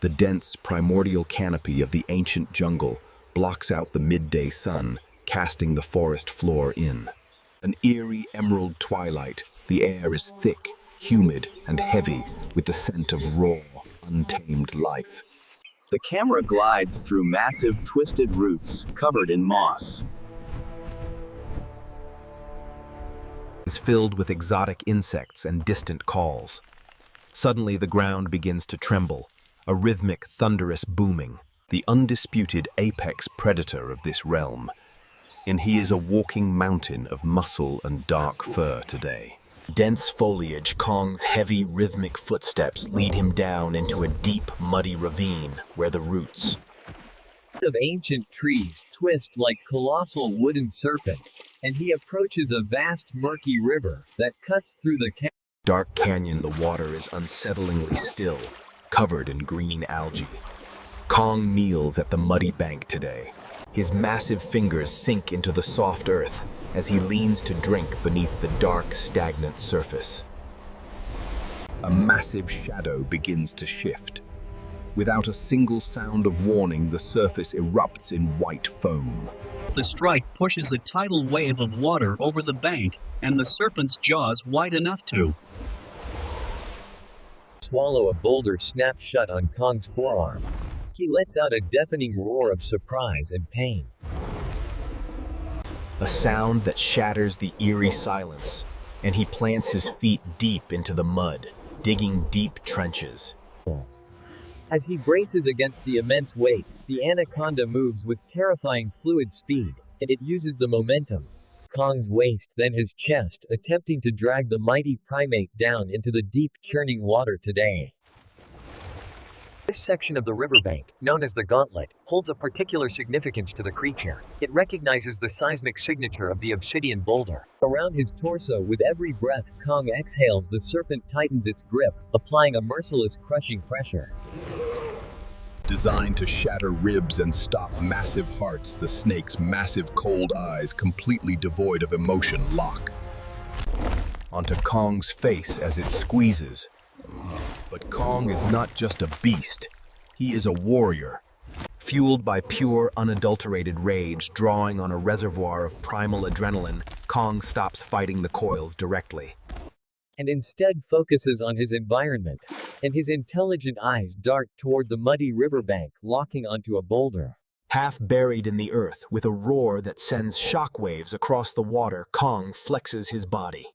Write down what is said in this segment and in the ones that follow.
The dense, primordial canopy of the ancient jungle blocks out the midday sun, casting the forest floor in. An eerie emerald twilight, the air is thick, humid, and heavy with the scent of raw, untamed life. The camera glides through massive, twisted roots covered in moss. Is filled with exotic insects and distant calls. Suddenly the ground begins to tremble, a rhythmic, thunderous booming, the undisputed apex predator of this realm. And he is a walking mountain of muscle and dark fur today. Dense foliage, Kong's heavy, rhythmic footsteps lead him down into a deep, muddy ravine where the roots of ancient trees twist like colossal wooden serpents, and he approaches a vast murky river that cuts through the dark canyon. The water is unsettlingly still, covered in green algae. Kong kneels at the muddy bank today. His massive fingers sink into the soft earth as he leans to drink beneath the dark, stagnant surface. A massive shadow begins to shift. Without a single sound of warning, the surface erupts in white foam. The strike pushes a tidal wave of water over the bank, and the serpent's jaws wide enough to swallow a boulder snaps shut on Kong's forearm. He lets out a deafening roar of surprise and pain. A sound that shatters the eerie silence, and he plants his feet deep into the mud, digging deep trenches. As he braces against the immense weight, the anaconda moves with terrifying fluid speed, and it uses the momentum. Kong's waist, then his chest, attempting to drag the mighty primate down into the deep, churning water today. This section of the riverbank, known as the Gauntlet, holds a particular significance to the creature. It recognizes the seismic signature of the obsidian boulder. Around his torso, with every breath Kong exhales, the serpent tightens its grip, applying a merciless, crushing pressure. Designed to shatter ribs and stop massive hearts, the snake's massive cold eyes, completely devoid of emotion, lock onto Kong's face as it squeezes. But Kong is not just a beast, he is a warrior. Fueled by pure, unadulterated rage, drawing on a reservoir of primal adrenaline, Kong stops fighting the coils directly. And instead focuses on his environment, and his intelligent eyes dart toward the muddy riverbank, locking onto a boulder. Half buried in the earth, with a roar that sends shockwaves across the water, Kong flexes his body.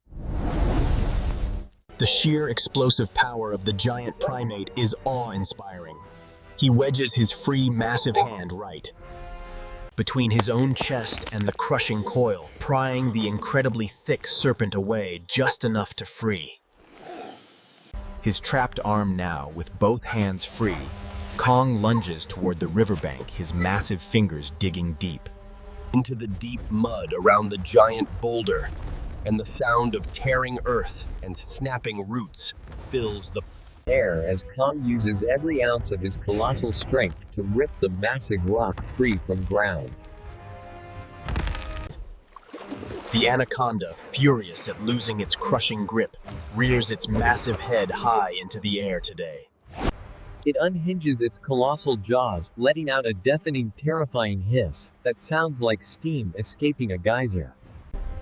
The sheer explosive power of the giant primate is awe-inspiring. He wedges his free, massive hand right between his own chest and the crushing coil, prying the incredibly thick serpent away just enough to free. His trapped arm now, with both hands free, Kong lunges toward the riverbank, his massive fingers digging deep into the deep mud around the giant boulder, and the sound of tearing earth and snapping roots fills the air as Kong uses every ounce of his colossal strength to rip the massive rock free from ground. The anaconda, furious at losing its crushing grip, rears its massive head high into the air today. It unhinges its colossal jaws, letting out a deafening, terrifying hiss that sounds like steam escaping a geyser.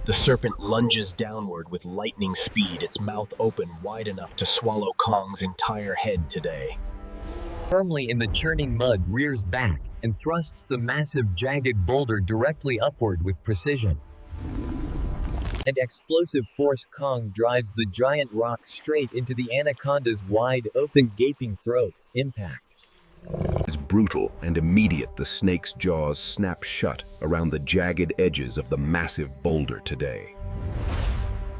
The serpent lunges downward with lightning speed, its mouth open wide enough to swallow Kong's entire head today. Firmly in the churning mud, rears back and thrusts the massive, jagged boulder directly upward with precision and explosive force. Kong drives the giant rock straight into the anaconda's wide open, gaping throat. Impact is brutal and immediate. The snake's jaws snap shut around the jagged edges of the massive boulder today.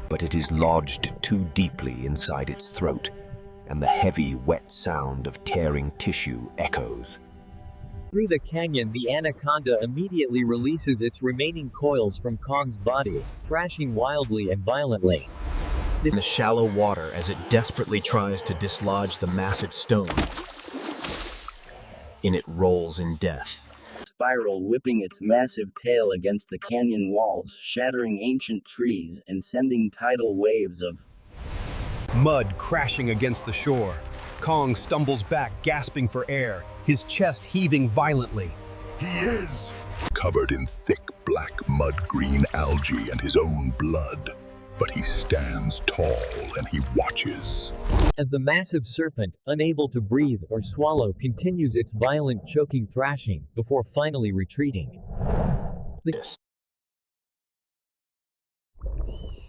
But it is lodged too deeply inside its throat, and the heavy, wet sound of tearing tissue echoes through the canyon. The anaconda immediately releases its remaining coils from Kong's body, thrashing wildly and violently in the shallow water as it desperately tries to dislodge the massive stone. In it rolls in death. Spiral, whipping its massive tail against the canyon walls, shattering ancient trees and sending tidal waves of mud crashing against the shore. Kong stumbles back, gasping for air, his chest heaving violently. He is covered in thick black mud-green algae and his own blood. But he stands tall and he watches. As the massive serpent, unable to breathe or swallow, continues its violent choking thrashing before finally retreating.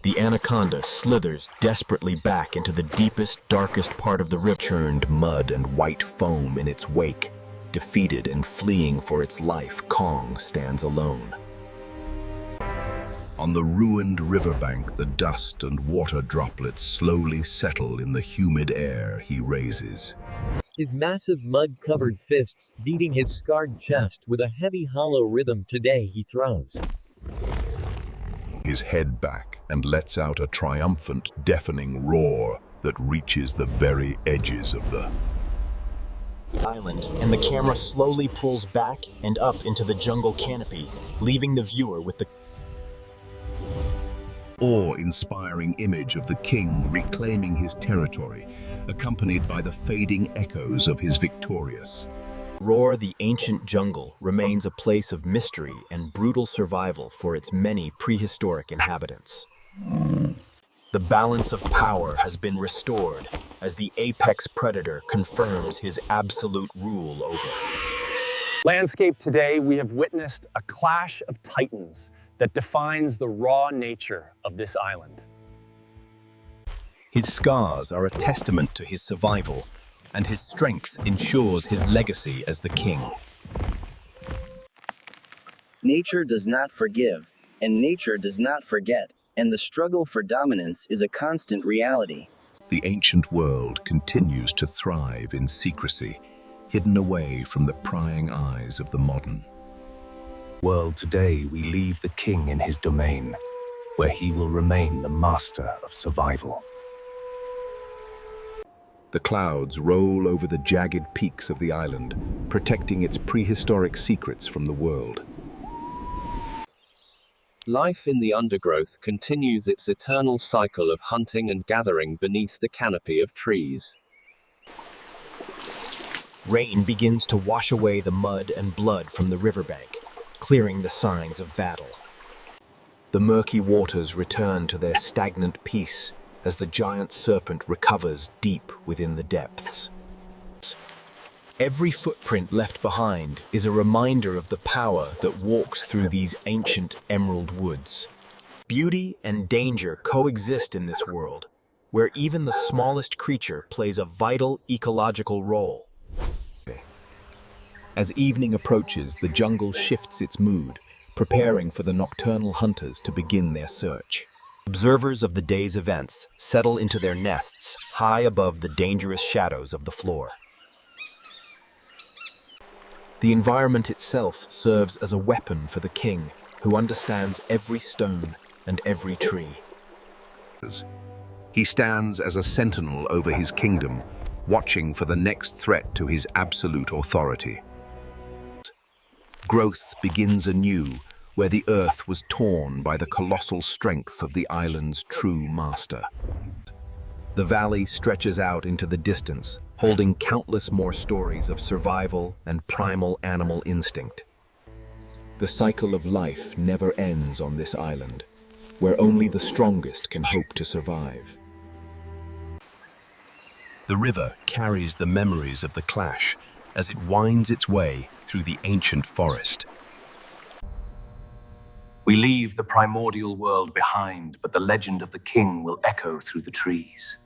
The anaconda slithers desperately back into the deepest, darkest part of the river, churned mud and white foam in its wake. Defeated and fleeing for its life, Kong stands alone. On the ruined riverbank, the dust and water droplets slowly settle in the humid air he raises. His massive mud-covered fists beating his scarred chest with a heavy hollow rhythm. Today he throws His head back and lets out a triumphant, deafening roar that reaches the very edges of the island, and the camera slowly pulls back and up into the jungle canopy, leaving the viewer with the awe-inspiring image of the king reclaiming his territory, accompanied by the fading echoes of his victorious roar. The ancient jungle remains a place of mystery and brutal survival for its many prehistoric inhabitants. The balance of power has been restored as the apex predator confirms his absolute rule over. Landscape today, we have witnessed a clash of titans that defines the raw nature of this island. His scars are a testament to his survival, and his strength ensures his legacy as the king. Nature does not forgive, and nature does not forget, and the struggle for dominance is a constant reality. The ancient world continues to thrive in secrecy, hidden away from the prying eyes of the modern world. Today, we leave the king in his domain, where he will remain the master of survival. The clouds roll over the jagged peaks of the island, protecting its prehistoric secrets from the world. Life in the undergrowth continues its eternal cycle of hunting and gathering beneath the canopy of trees. Rain begins to wash away the mud and blood from the riverbank, clearing the signs of battle. The murky waters return to their stagnant peace as the giant serpent recovers deep within the depths. Every footprint left behind is a reminder of the power that walks through these ancient emerald woods. Beauty and danger coexist in this world, where even the smallest creature plays a vital ecological role. As evening approaches, the jungle shifts its mood, preparing for the nocturnal hunters to begin their search. Observers of the day's events settle into their nests high above the dangerous shadows of the floor. The environment itself serves as a weapon for the king, who understands every stone and every tree. He stands as a sentinel over his kingdom, watching for the next threat to his absolute authority. Growth begins anew, where the earth was torn by the colossal strength of the island's true master. The valley stretches out into the distance, holding countless more stories of survival and primal animal instinct. The cycle of life never ends on this island, where only the strongest can hope to survive. The river carries the memories of the clash as it winds its way through the ancient forest. We leave the primordial world behind, but the legend of the king will echo through the trees.